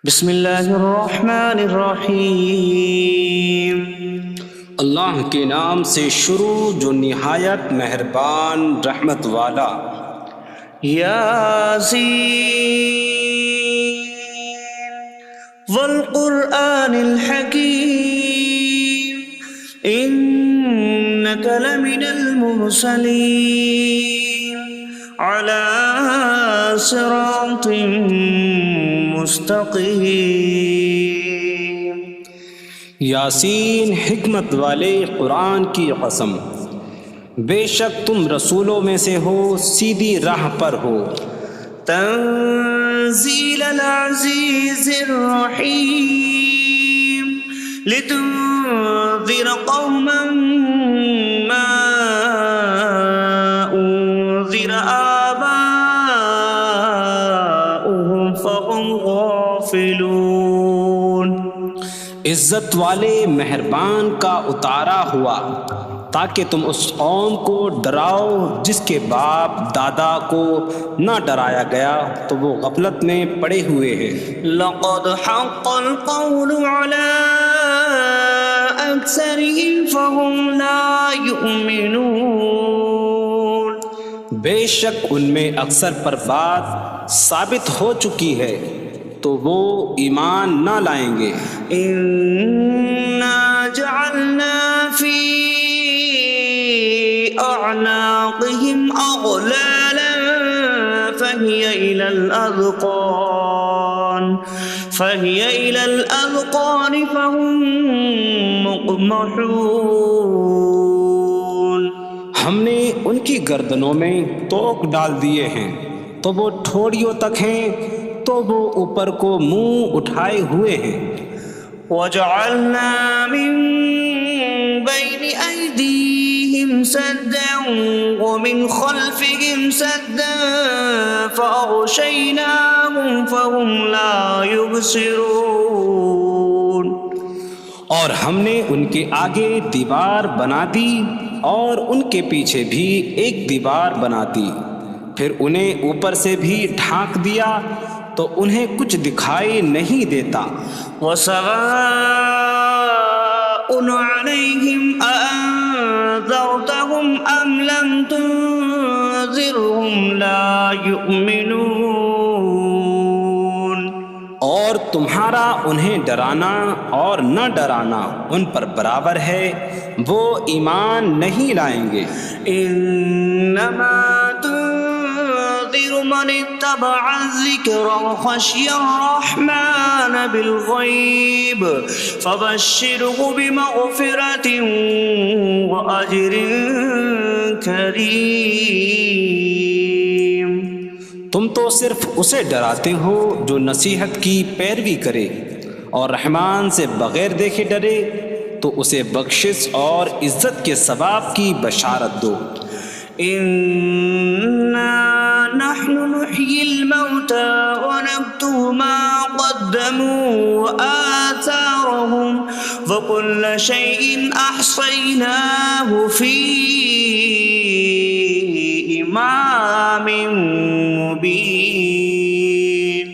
بسم اللہ الرحمن الرحیم۔ اللہ کے نام سے شروع جو نہایت مہربان رحمت والا۔ یاسین والقرآن الحکیم انک لمن المرسلین علی صراط مستقیم۔ یاسین حکمت والے قرآن کی قسم، بے شک تم رسولوں میں سے ہو، سیدھی راہ پر ہو۔ تنزیل العزیز الرحیم لتنذر قوما ما انذر آباؤهم فهم غافلون۔ عزت والے مہربان کا اتارا ہوا تاکہ تم اس قوم کو ڈراؤ جس کے باپ دادا کو نہ ڈرایا گیا تو وہ غفلت میں پڑے ہوئے ہیں۔ لقد حق القول على أكثرهم فهم لا يؤمنون۔ بے شک ان میں اکثر پر بات ثابت ہو چکی ہے تو وہ ایمان نہ لائیں گے۔ إنا جعلنا في أعناقهم أغلالا فهي إلى الأذقان فهم مقمحون۔ ہم نے ان کی گردنوں میں توق ڈال دیے ہیں تو وہ ٹھوڑیوں تک ہیں، تو وہ اوپر کو منہ اٹھائے ہوئے ہیں۔ وجعلنا من بين أيديهم سدا ومن خلفهم سدا فأغشيناهم فهم لا يبصرون۔ اور ہم نے ان کے آگے دیوار بنا دی اور ان کے پیچھے بھی ایک دیوار بنا دی، پھر انہیں اوپر سے بھی ڈھانک دیا تو انہیں کچھ دکھائی نہیں دیتا۔ وسواء عليهم أأنذرتهم أم لم تنذرهم لا يؤمنون۔ اور تمہارا انہیں ڈرانا اور نہ ڈرانا ان پر برابر ہے، وہ ایمان نہیں لائیں گے۔ انما تنذر من اتبع الذکر وخشی الرحمن بالغیب فبشره بمغفرة واجر کریم۔ تم تو صرف اسے ڈراتے ہو جو نصیحت کی پیروی کرے اور رحمان سے بغیر دیکھے ڈرے، تو اسے بخشش اور عزت کے ثواب کی بشارت دو۔ انا نحن نحيي الموتى ونكتب ما قدموا وآثارهم وكل شيء أحصيناه في إمام مبين۔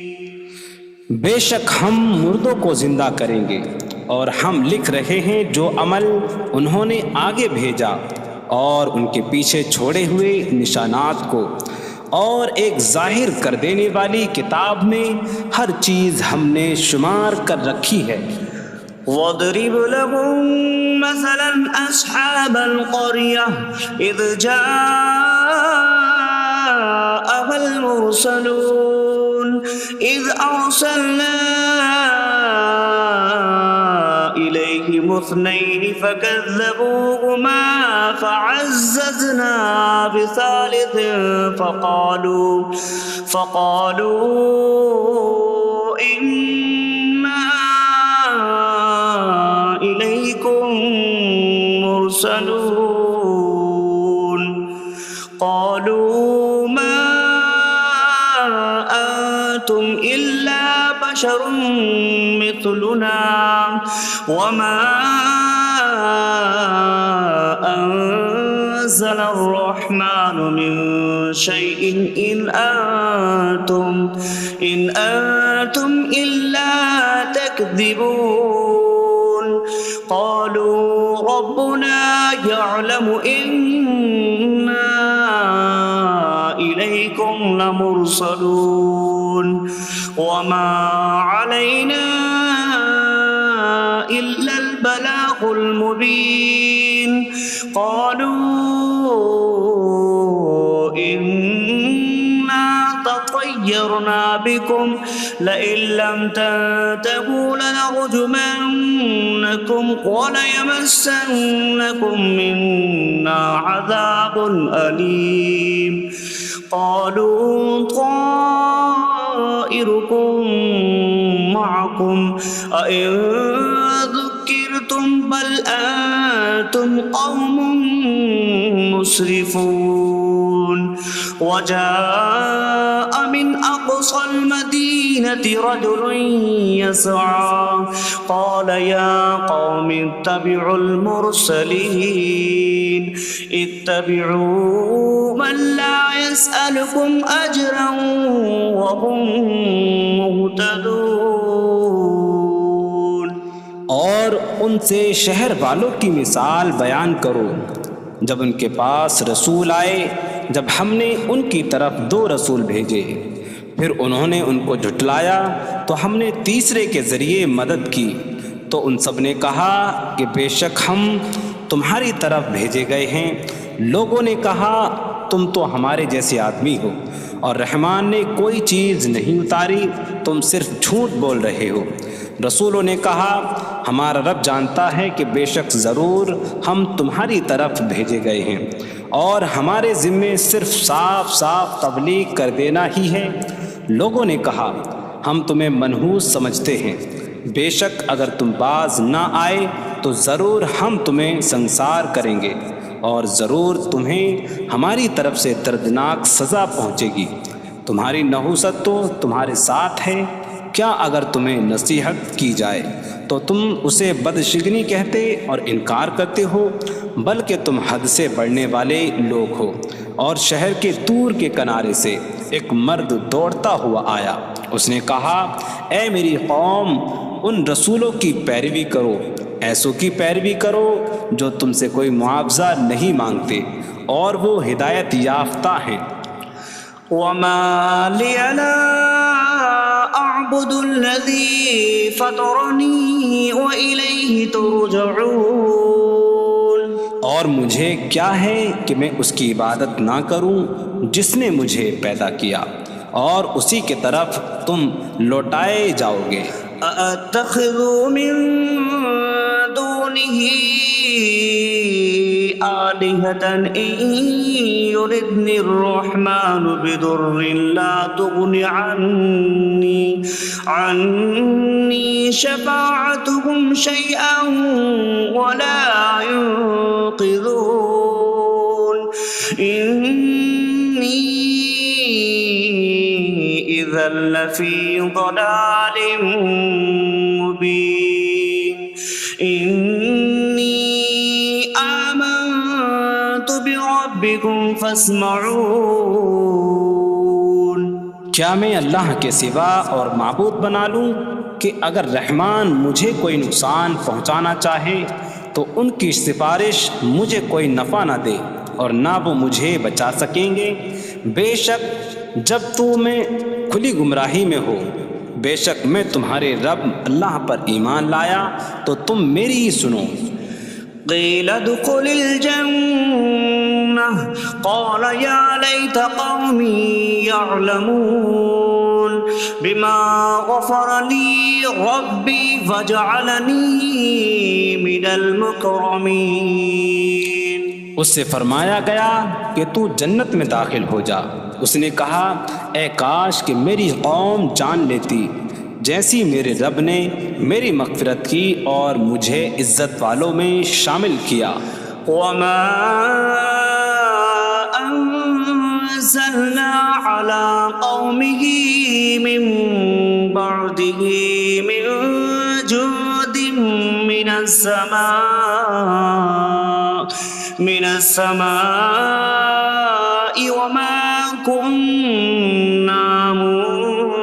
بے شک ہم مردوں کو زندہ کریں گے اور ہم لکھ رہے ہیں جو عمل انہوں نے آگے بھیجا اور ان کے پیچھے چھوڑے ہوئے نشانات کو، اور ایک ظاہر کر دینے والی کتاب میں ہر چیز ہم نے شمار کر رکھی ہے۔ وَاضْرِبْ لَهُم مَّثَلًا أَصْحَابَ الْقَرْيَةِ إِذْ جَاءَهَا الْمُرْسَلُونَ إِذْ أَرْسَلْنَا إِلَيْهِمُ اثْنَيْنِ فَكَذَّبُوهُمَا فَعَزَّزْنَا بِثَالِثٍ فَقَالُوا إِنَّا إِلَيْكُمْ مُرْسَلُونَ۔ قَالُوا مَا أَنتُمْ إِلَّا بَشَرٌ مِثْلُنَا وَمَا أَنتُمْ نزل الرحمن من شيء إن أنتم إلا تكذبون قالوا ربنا يعلم إنا إليكم لمرسلون وما علينا إلا البلاغ المبين قالوا إنا تطيرنا بكم لئن لم تنتهوا لنرجمنكم وليمسنكم منا عذاب أليم قالوا طائركم معكم أئن ذكرتم بل أنتم قوم مسرفون وجاء من أقصى المدينة رجل يسعى قال يا قوم اتبعوا المرسلين اتبعوا من لا يسألكم أجرا وهم مهتدون اور ان سے شہر والوں کی مثال بیان کرو جب ان کے پاس رسول آئے جب ہم نے ان کی طرف 2 رسول بھیجے پھر انہوں نے ان کو جھٹلایا تو ہم نے تیسرے کے ذریعے مدد کی تو ان سب نے کہا کہ بے شک ہم تمہاری طرف بھیجے گئے ہیں لوگوں نے کہا تم تو ہمارے جیسے آدمی ہو اور رحمان نے کوئی چیز نہیں اتاری تم صرف جھوٹ بول رہے ہو رسولوں نے کہا ہمارا رب جانتا ہے کہ بے شک ضرور ہم تمہاری طرف بھیجے گئے ہیں اور ہمارے ذمے صرف صاف صاف تبلیغ کر دینا ہی ہے لوگوں نے کہا ہم تمہیں منحوس سمجھتے ہیں بے شک اگر تم باز نہ آئے تو ضرور ہم تمہیں سنسار کریں گے اور ضرور تمہیں ہماری طرف سے دردناک سزا پہنچے گی تمہاری نحوست تو تمہارے ساتھ ہے کیا اگر تمہیں نصیحت کی جائے تو تم اسے بدشگنی کہتے اور انکار کرتے ہو بلکہ تم حد سے بڑھنے والے لوگ ہو اور شہر کے دور کے کنارے سے ایک مرد دوڑتا ہوا آیا اس نے کہا اے میری قوم ان رسولوں کی پیروی کرو ایسوں کی پیروی کرو جو تم سے کوئی معاوضہ نہیں مانگتے اور وہ ہدایت یافتہ ہیں وما لي لا أعبد الذي فطرني وإليه ترجعون اور مجھے کیا ہے کہ میں اس کی عبادت نہ کروں جس نے مجھے پیدا کیا اور اسی کی طرف تم لوٹائے جاؤ گے أأتخذ من دونه آلهة إن يردني الرحمن بضر لا تغن عني شفاعتهم شيئا ولا ينقذون إني إذا لفي ضلال مبين إني آمنت بربكم فاسمعون کیا میں اللہ کے سوا اور معبود بنا لوں کہ اگر رحمان مجھے کوئی نقصان پہنچانا چاہے تو ان کی سفارش مجھے کوئی نفع نہ دے اور نہ وہ مجھے بچا سکیں گے بے شک جب میں کھلی گمراہی میں ہو بے شک میں تمہارے رب اللہ پر ایمان لایا تو تم میری ہی سنو قيل ادخل الجنة قال يا ليت قومي يعلمون بما غفر لي ربي فجعلني من المكرمين اس سے فرمایا گیا کہ تو جنت میں داخل ہو جا اس نے کہا اے کاش کہ میری قوم جان لیتی جیسی میرے رب نے میری مغفرت کی اور مجھے عزت والوں میں شامل کیا وما أنزلنا على قومه من بعده من جود من السماء من السماء وما كنا منزلين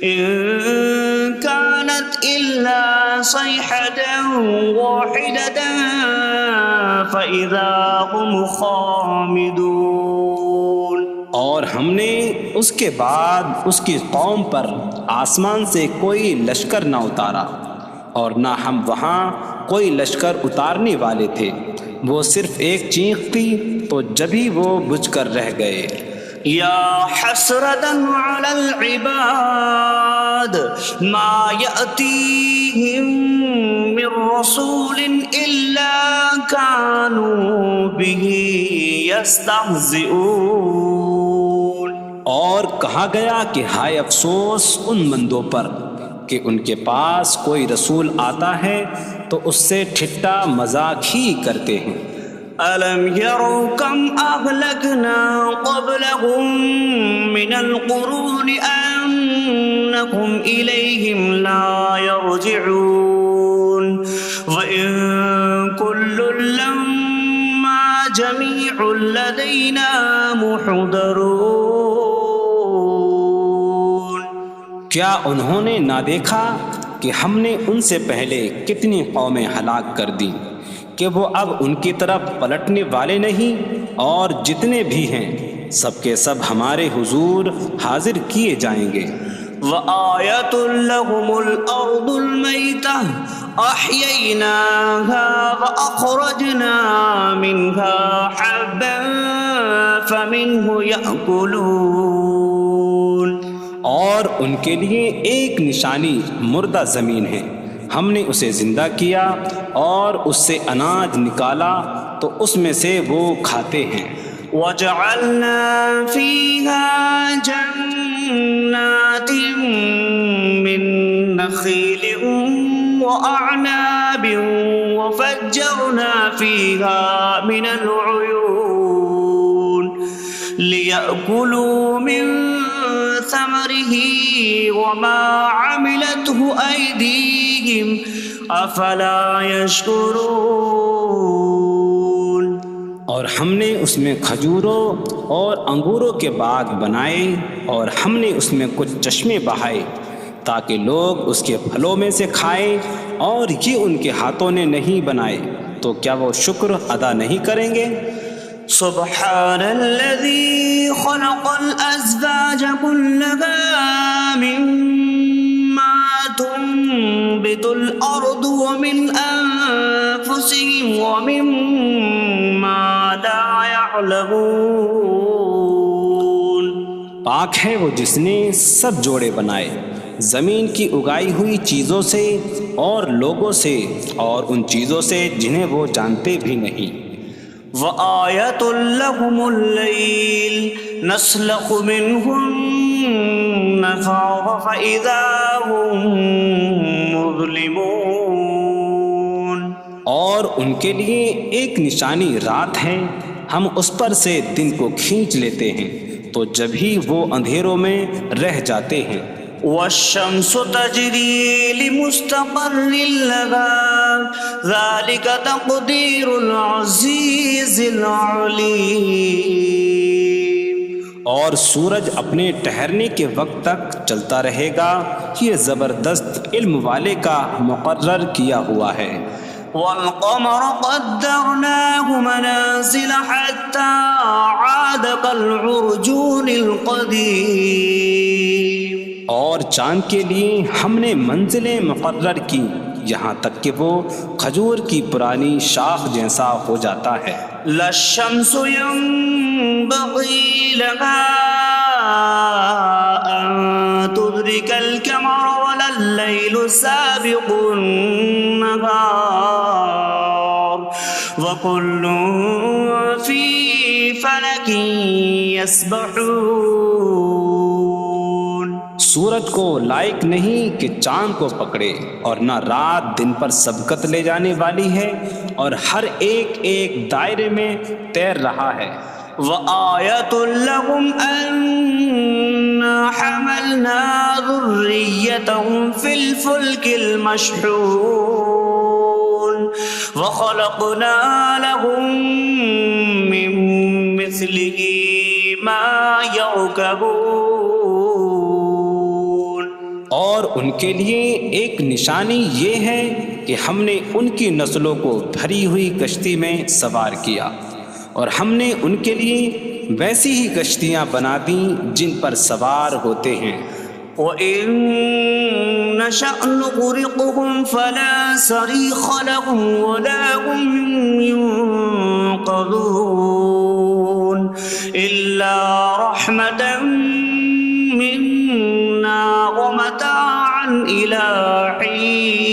إن كانت إلا صيحة واحدة فإذا هم خامدون۔ اور ہم نے اس کے بعد اس کی قوم پر آسمان سے کوئی لشکر نہ اتارا، اور نہ ہم وہاں کوئی لشکر اتارنے والے تھے، وہ صرف ایک چیخ تھی تو جبھی وہ بجھ کر رہ گئے۔ یا حسرة على العباد ما يأتيهم من رسول إلا كانوا به يستهزئون۔ اور کہا گیا کہ ہائے افسوس ان بندوں پر کہ ان کے پاس کوئی رسول آتا ہے تو اس سے ٹھٹا مذاق ہی کرتے ہیں۔ أَلَمْ يَرَوْا كَمْ أَهْلَكْنَا قَبْلَهُمْ مِنَ الْقُرُونِ أَنَّكُمْ إِلَيْهِمْ لَا يَرْجِعُونَ وَإِن كُلٌّ لَّمَّا جَمِيعٌ لَّدَيْنَا مُحْضَرُونَ۔ کیا انہوں نے نہ دیکھا کہ ہم نے ان سے پہلے کتنی قومیں ہلاک کر دیں کہ وہ اب ان کی طرف پلٹنے والے نہیں، اور جتنے بھی ہیں سب کے سب ہمارے حضور حاضر کیے جائیں گے۔ وَآيَةٌ لَّهُمُ الْأَرْضُ الْمَيْتَةُ أَحْيَيْنَاهَا وَأَخْرَجْنَا مِنْهَا حَبًّا فَمِنْهُ يَأْكُلُونَ۔ اور ان کے لیے ایک نشانی مردہ زمین ہے، ہم نے اسے زندہ کیا اور اس سے اناج نکالا تو اس میں سے وہ کھاتے ہیں۔ وَجَعَلْنَا فِيهَا جَنَّاتٍ مِّن نَّخِيلٍ وَأَعْنَابٍ وَفَجَّرْنَا فِيهَا مِنَ الْعُيُونِ لِيَأْكُلُوا مِن ثَمَرِهِ وَمَا عَمِلَتْهُ أَيْدِيهِمْ أَفَلَا يَشْكُرُونَ۔ اور ہم نے اس میں کھجوروں اور انگوروں کے باغ بنائے، اور ہم نے اس میں کچھ چشمے بہائے تاکہ لوگ اس کے پھلوں میں سے کھائیں، اور یہ ان کے ہاتھوں نے نہیں بنائے، تو کیا وہ شکر ادا نہیں کریں گے؟ سبحان الذي خلق الأزواج كلها مما تنبت الأرض ومن أنفسهم ومما لا يعلمون۔ پاک ہے وہ جس نے سب جوڑے بنائے زمین کی اگائی ہوئی چیزوں سے اور لوگوں سے اور ان چیزوں سے جنہیں وہ جانتے بھی نہیں۔ وَآيَةٌ لَّهُمُ اللَّيْلُ نَسْلَخُ مِنْهُ النَّهَارَ فَإِذَا هُم مُظْلِمُونَ۔ اور ان کے لیے ایک نشانی رات ہے، ہم اس پر سے دن کو کھینچ لیتے ہیں تو جبھی وہ اندھیروں میں رہ جاتے ہیں۔ وَالشَّمْسُ تَجْرِي لِمُسْتَقَرٍّ لَّهَا ذَلِكَ تَقْدِيرُ الْعَزِيزِ الْعَلِيمِ۔ اور سورج اپنے ٹھہرنے کے وقت تک چلتا رہے گا، یہ زبردست علم والے کا مقرر کیا ہوا ہے۔ وَالْقَمَرَ قَدَّرْنَاهُ مَنَازِلَ حَتَّى عَادَ كَالْعُرْجُونِ الْقَدِيمِ۔ اور چاند کے لیے ہم نے منزلیں مقرر کی یہاں تک کہ وہ کھجور کی پرانی شاخ جیسا ہو جاتا ہے۔ لا الشمس ينبغي لها أن تدرك القمر ولا الليل سابق النهار وكل في فلك يسبحون۔ سورج کو لائق نہیں کہ چاند کو پکڑے، اور نہ رات دن پر سبقت لے جانے والی ہے، اور ہر ایک ایک دائرے میں تیر رہا ہے۔ وَآيَةٌ لَّهُمْ أَنَّا حَمَلْنَا ذُرِّيَّتَهُمْ فِي الْفُلْكِ الْمَشْحُونِ۔ وخلقنا لهم من مثله ما يركبون. اور ان کے لیے ایک نشانی یہ ہے کہ ہم نے ان کی نسلوں کو بھری ہوئی کشتی میں سوار کیا، اور ہم نے ان کے لیے ویسی ہی کشتیاں بنا دیں جن پر سوار ہوتے ہیں. وَإِن نَّشَأْ نُغْرِقْهُمْ فَلَا صَرِيخَ لَهُمْ وَلَا هُمْ يُنقَذُونَ إِلَّا رَحْمَةً مِّنَّا وَمَتَاعًا إِلَىٰ حِينٍ.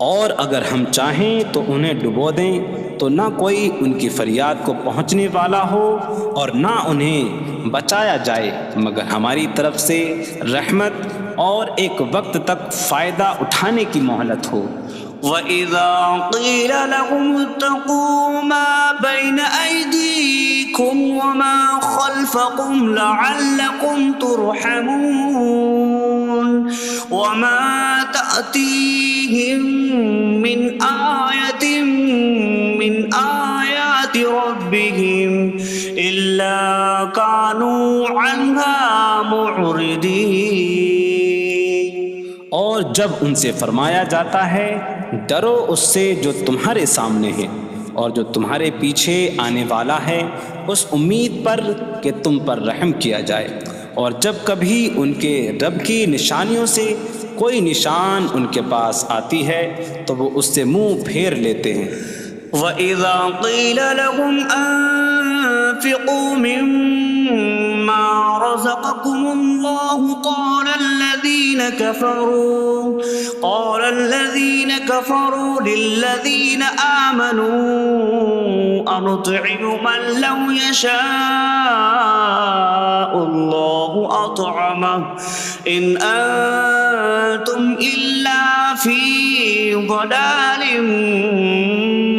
اور اگر ہم چاہیں تو انہیں ڈبو دیں تو نہ کوئی ان کی فریاد کو پہنچنے والا ہو اور نہ انہیں بچایا جائے مگر ہماری طرف سے رحمت اور ایک وقت تک فائدہ اٹھانے کی مہلت ہو. وَإِذَا قِيلَ لَهُمُ اتَّقُوا مَا بَيْنَ أَيْدِيكُمْ وَمَا خَلْفَكُمْ لَعَلَّكُمْ تُرْحَمُونَ وَمَا تَأْتِيهِم مِّنْ آيَةٍ مِّنْ آيَاتِ رَبِّهِمْ إِلَّا كَانُوا عَنْهَا مُعْرِضِينَ. اور جب ان سے فرمایا جاتا ہے ڈرو اس سے جو تمہارے سامنے ہے اور جو تمہارے پیچھے آنے والا ہے، اس امید پر کہ تم پر رحم کیا جائے، اور جب کبھی ان کے رب کی نشانیوں سے کوئی نشان ان کے پاس آتی ہے تو وہ اس سے منہ پھیر لیتے ہیں. وَإِذَا قِيلَ لَهُمْ أَنفِقُوا مِمَّا رَزَقَكُمُ اللَّهُ قَالَ الَّذِينَ كَفَرُوا لِلَّذِينَ آمَنُوا أَنُطْعِمُ مَن لَّوْ يَشَاءُ اللَّهُ أَطْعَمَهُ إِنْ أَنتُمْ إِلَّا فِي ضَلَالٍ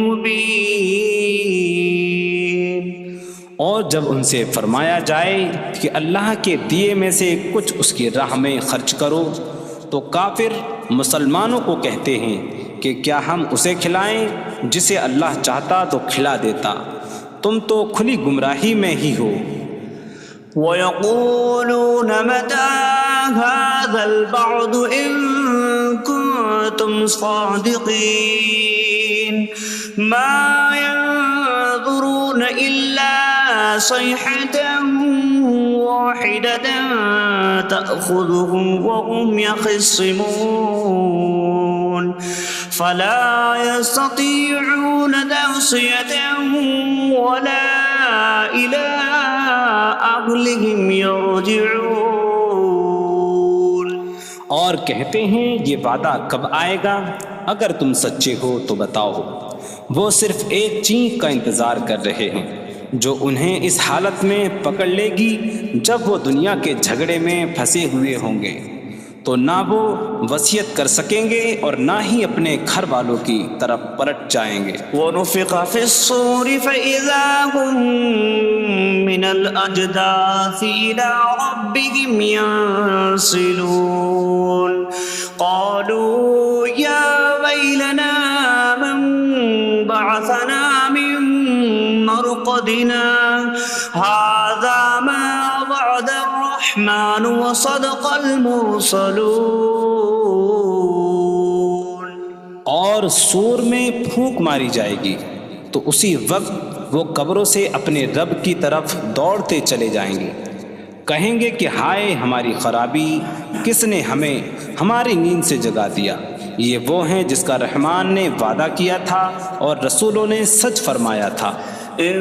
مُّبِينٍ. اور جب ان سے فرمایا جائے کہ اللہ کے دیے میں سے کچھ اس کی راہ میں خرچ کرو تو کافر مسلمانوں کو کہتے ہیں کہ کیا ہم اسے کھلائیں جسے اللہ چاہتا تو کھلا دیتا، تم تو کھلی گمراہی میں ہی ہو. وَيَقُولُونَ مَتَىٰ هَٰذَا الْوَعْدُ إِن كُنتُمْ صَادِقِينَ مَا يَنظُرُونَ إِلَّا صَيْحَةً وَاحِدَةً تَأْخُذُهُمْ وَهُمْ يَخِصِّمُونَ فَلَا يَسْتَطِيعُونَ تَوْصِيَةً وَلَا إِلَىٰ أَهْلِهِمْ يَرْجِعُونَ. اور کہتے ہیں یہ وعدہ کب آئے گا؟ اگر تم سچے ہو تو بتاؤ. وہ صرف ایک چینک کا انتظار کر رہے ہیں جو انہیں اس حالت میں پکڑ لے گی جب وہ دنیا کے جھگڑے میں پھنسے ہوئے ہوں گے، تو نہ وہ وصیت کر سکیں گے اور نہ ہی اپنے گھر والوں کی طرف پلٹ جائیں گے. وَنُفِخَ فِي الصُّورِ فَإِذَا هُم مِّنَ الْأَجْدَاثِ إِلَىٰ رَبِّهِمْ يَنسِلُونَ قَالُوا يَا وَيْلَنَا مَن بَعَثَنَا مِن مَّرْقَدِنَا هَٰذَا مَا وَعَدَ الرَّحْمَٰنُ وَصَدَقَ الْمُرْسَلُونَ. اور سور میں پھونک ماری جائے گی تو اسی وقت وہ قبروں سے اپنے رب کی طرف دوڑتے چلے جائیں گے، کہیں گے کہ ہائے ہماری خرابی، کس نے ہمیں ہماری نیند سے جگا دیا. یہ وہ ہیں جس کا رحمان نے وعدہ کیا تھا اور رسولوں نے سچ فرمایا تھا. إن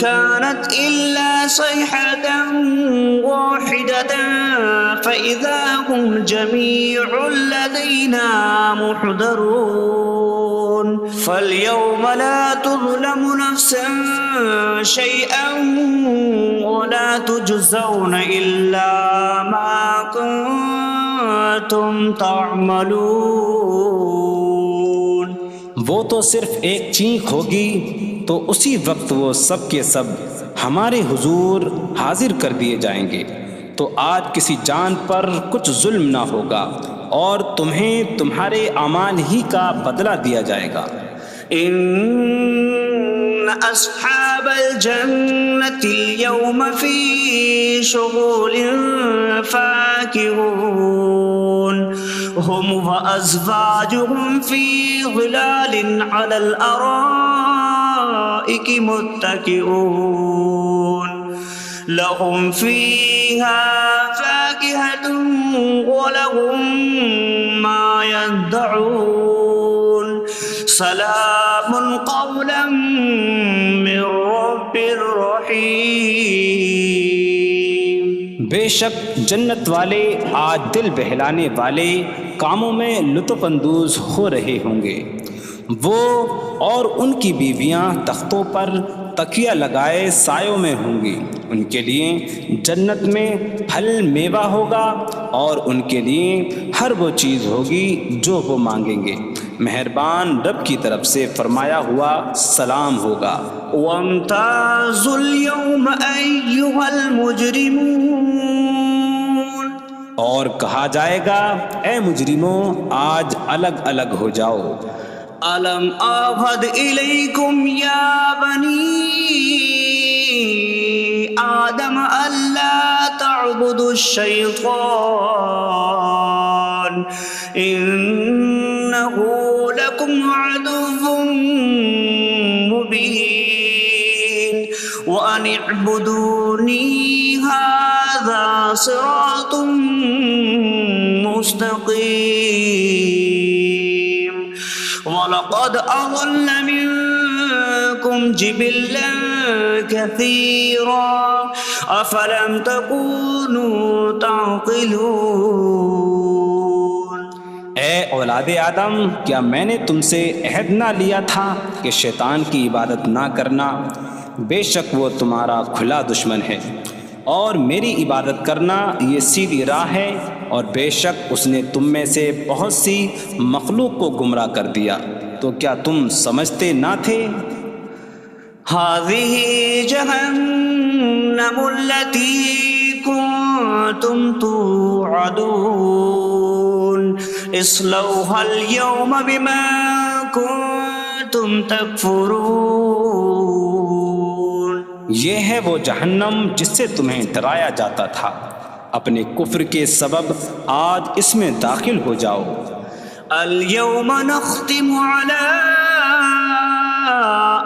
كانت إلا صيحة واحدة فإذا هم جميع لدينا محضرون. فاليوم لا تظلم نفس شيئا ولا تجزون إلا ما كنتم تعملون. وہ تو صرف ایک چینک ہوگی تو اسی وقت وہ سب کے سب ہمارے حضور حاضر کر دیے جائیں گے، تو آج کسی جان پر کچھ ظلم نہ ہوگا اور تمہیں تمہارے اعمال ہی کا بدلہ دیا جائے گا۔ إن أصحاب الجنة اليوم في شغل فاكهون هم وأزواجهم في ظلال على الأرائك متكئون لهم فيها فاكهة ولهم ما يدعون سلام قولا من رب رحیم۔ بے شک جنت والے آج دل بہلانے والے کاموں میں لطف اندوز ہو رہے ہوں گے۔ وہ اور ان کی بیویاں تختوں پر تکیہ لگائے سایوں میں ہوں گی۔ ان کے لیے جنت میں پھل میوہ ہوگا اور ان کے لیے ہر وہ چیز ہوگی جو وہ مانگیں گے۔ مہربان رب کی طرف سے فرمایا ہوا سلام ہوگا۔ وامتازوا اليوم أيها المجرمون، اور کہا جائے گا اے مجرموں آج الگ الگ ہو جاؤ۔ ألم أعهد إليكم يا بني آدم ألا تعبدوا الشيطان إنه لكم عدو مبين وأن اعبدوني هذا صراط مستقيم وَلَقَدْ أَضَلَّ مِنكُمْ جِبِلًّا كَثِيرًا أَفَلَمْ تَكُونُوا تَعْقِلُونَ۔ اے اولاد آدم، کیا میں نے تم سے عہد نہ لیا تھا کہ شیطان کی عبادت نہ کرنا؟ بے شک وہ تمہارا کھلا دشمن ہے، اور میری عبادت کرنا یہ سیدھی راہ ہے، اور بے شک اس نے تم میں سے بہت سی مخلوق کو گمراہ کر دیا، تو کیا تم سمجھتے نہ تھے؟ هذه جهنم التي كنتم توعدون اصلوها اليوم بما كنتم تكفرون۔ یہ ہے وہ جہنم جس سے تمہیں ڈرایا جاتا تھا، اپنے کفر کے سبب آج اس میں داخل ہو جاؤ۔ اليوم نختم على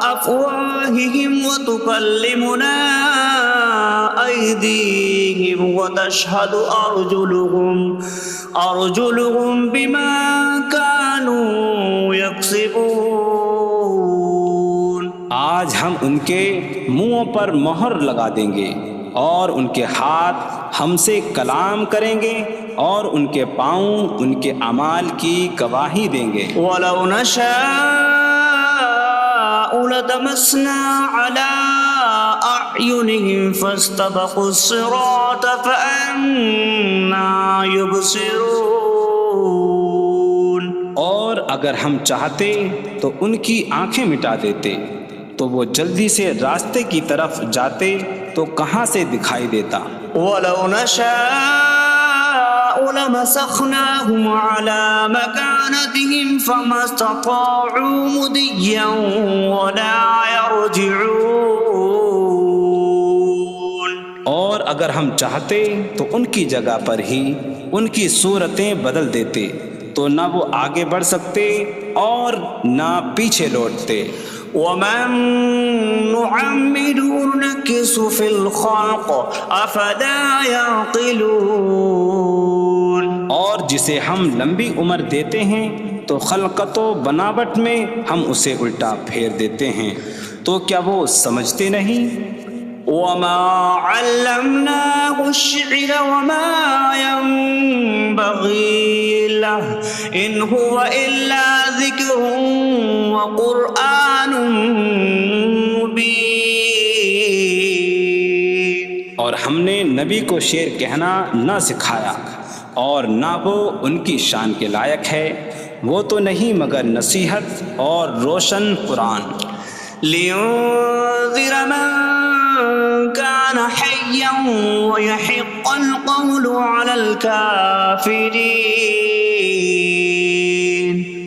أفواههم وتكلمنا أيديهم وتشهد أرجلهم بما كانوا يكسبون۔ آج ہم ان کے منہوں پر مہر لگا دیں گے، اور ان کے ہاتھ ہم سے کلام کریں گے، اور ان کے پاؤں ان کے اعمال کی گواہی دیں گے۔ وَلَوْ نَشَاءُ لَطَمَسْنَا عَلَىٰ أَعْيُنِهِمْ فَاسْتَبَقُوا الصِّرَاطَ فَأَنَّىٰ يُبْصِرُونَ۔ اور اگر ہم چاہتے تو ان کی آنکھیں مٹا دیتے، تو وہ جلدی سے راستے کی طرف جاتے تو کہاں سے دکھائی دیتا۔ وَلَوْ نَشَاءُ لَمَسَخْنَاهُمْ عَلَىٰ مَكَانَتِهِمْ فَمَا اسْتَطَاعُوا مُضِيًّا وَلَا يَرْجِعُونَ۔ اور اگر ہم چاہتے تو ان کی جگہ پر ہی ان کی صورتیں بدل دیتے، تو نہ وہ آگے بڑھ سکتے اور نہ پیچھے لوٹتے۔ وَمَن نُعَمِّرْهُ نُنَكِّسْهُ فِي الْخَلْقِ أَفَلَا يَعْقِلُونَ۔ اور جسے ہم لمبی عمر دیتے ہیں تو خلقت و بناوٹ میں ہم اسے الٹا پھیر دیتے ہیں، تو کیا وہ سمجھتے نہیں؟ وَمَا عَلَّمْنَاهُ الشِّعْرَ وَمَا يَنبَغِي لَهُ إِنْ هُوَ إِلَّا ذِكْرٌ وَقُرْآنٌ مُبِينٌ۔ اور ہم نے نبی کو شعر کہنا نہ سکھایا، اور نہ وہ ان کی شان کے لائق ہے، وہ تو نہیں مگر نصیحت اور روشن قرآن۔ لِيُنذِرَ مَن كَانَ حَيًّا حيا ويحق القول على الكافرين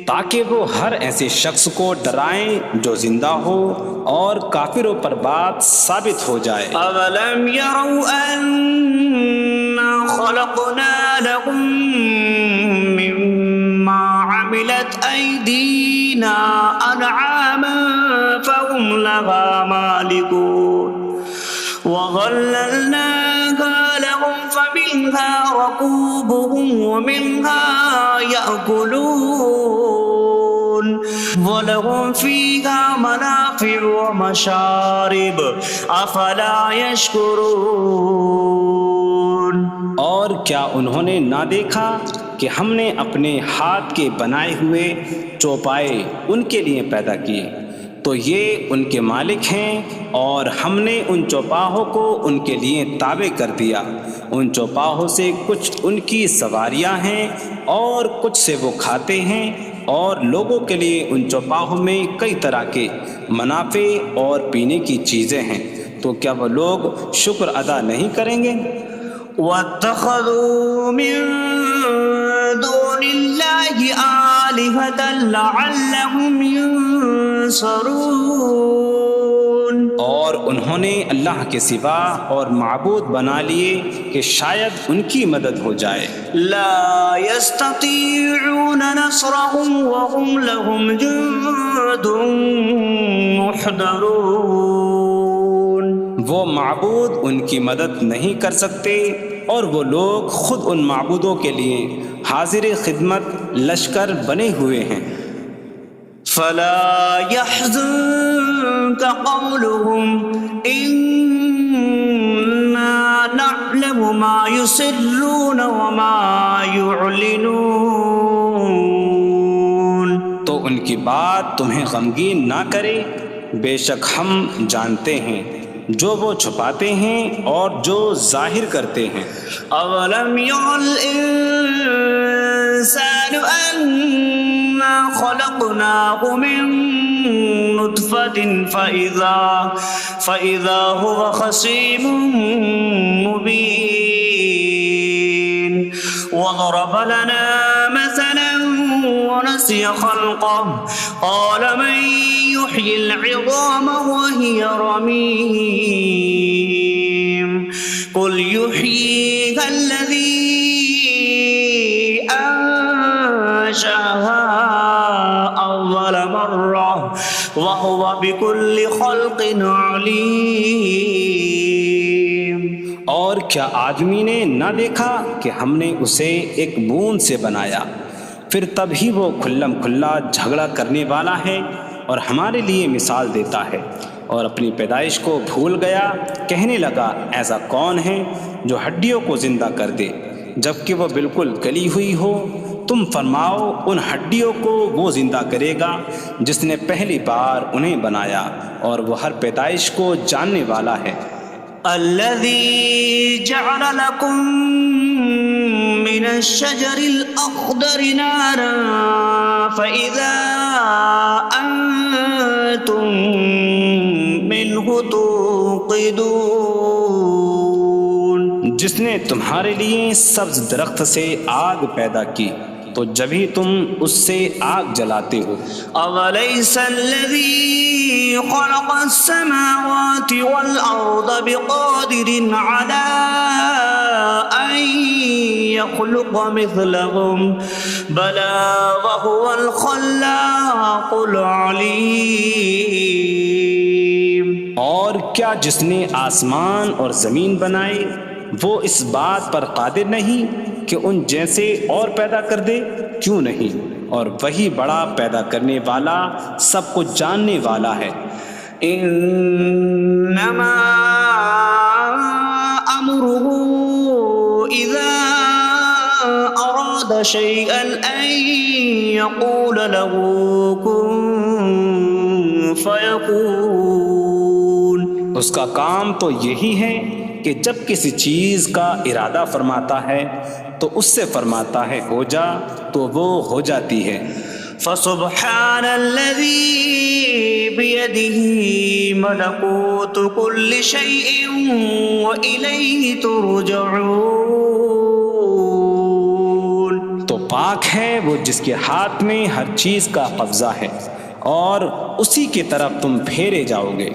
تاکہ وہ ہر ایسے شخص کو ڈرائیں جو زندہ ہو اور کافروں پر بات ثابت ہو جائے۔ أولم يروا أنا خلقنا لهم مما عملت أيدينا أنعاما فهم لها مالكون وظللناها لهم فمنها ركوبهم ومنها يأكلون وَلَهُمْ فِيهَا مَنَافِعُ وَمَشَارِبُ أَفَلَا يَشْكُرُونَ۔ اور کیا انہوں نے نہ دیکھا کہ ہم نے اپنے ہاتھ کے بنائے ہوئے چوپائے ان کے لیے پیدا کیے، تو یہ ان کے مالک ہیں، اور ہم نے ان چوپاہوں کو ان کے لیے تابع کر دیا۔ ان چوپاہوں سے کچھ ان کی سواریاں ہیں اور کچھ سے وہ کھاتے ہیں، اور لوگوں کے لیے ان چوپاہوں میں کئی طرح کے منافع اور پینے کی چیزیں ہیں، تو کیا وہ لوگ شکر ادا نہیں کریں گے؟ وَاتَّخَذُوا مِن دُونِ اللَّهِ آلِهَةً لَعَلَّهُمْ يُنصَرُونَ۔ اور انہوں نے اللہ کے سوا اور معبود بنا لیے کہ شاید ان کی مدد ہو جائے۔ لا يستطيعون نصرهم وهم لهم جند محضرون۔ وہ معبود ان کی مدد نہیں کر سکتے، اور وہ لوگ خود ان معبودوں کے لیے حاضر خدمت لشکر بنے ہوئے ہیں۔ فلا يحزنك قولهم إنا نعلم ما يسرون وما يعلنون۔ تو ان کی بات تمہیں غمگین نہ کرے، بے شک ہم جانتے ہیں جو وہ چھپاتے ہیں اور جو ظاہر کرتے ہیں۔ اولم ير الانسان انا خلقناه من نطفة فإذا هو خصيم مبين وضرب لنا مثلا ونسي خلقه قال من يحيي العظام وهي رميم قل يحييها الذي أنشأها أول مرة وهو بكل خلق عليم۔ اور کیا آدمی نے نہ دیکھا کہ ہم نے اسے ایک بوند سے بنایا، پھر تب ہی وہ کھلم کھلا جھگڑا کرنے والا ہے اور ہمارے لیے مثال دیتا ہے، اور اپنی پیدائش کو بھول گیا، کہنے لگا ایسا کون ہے جو ہڈیوں کو زندہ کر دے جبکہ وہ بالکل گلی ہوئی ہو؟ تم فرماؤ ان ہڈیوں کو وہ زندہ کرے گا جس نے پہلی بار انہیں بنایا، اور وہ ہر پیدائش کو جاننے والا ہے۔ الذي جعل لكم من الشجر الأخضر نارا فإذا أنتم منه توقدون۔ جس نے تمہارے لیے سبز درخت سے آگ پیدا کی تو جبھی تم اس سے آگ جلاتے ہو۔ أَوَلَيْسَ الَّذِي خَلَقَ السَّمَاوَاتِ وَالْأَرْضَ بِقَادِرٍ عَلَىٰ أَن يَخْلُقَ مِثْلَهُمْ بَلَىٰ وَهُوَ الْخَلَّاقُ الْعَلِيمُ۔ اور کیا جس نے آسمان اور زمین بنائے وہ اس بات پر قادر نہیں کہ ان جیسے اور پیدا کر دے؟ کیوں نہیں، اور وہی بڑا پیدا کرنے والا سب کچھ جاننے والا ہے۔ انما امره اذا اراد شيئا ان يقول له كن فيكون۔ اس کا کام تو یہی ہے کہ جب کسی چیز کا ارادہ فرماتا ہے تو اس سے فرماتا ہے ہو جا، تو وہ ہو جاتی ہے۔ فسبحان الذي بيده ملكوت كل شيء وإليه ترجعون. تو پاک ہے وہ جس کے ہاتھ میں ہر چیز کا قبضہ ہے اور اسی کی طرف تم پھیرے جاؤ گے.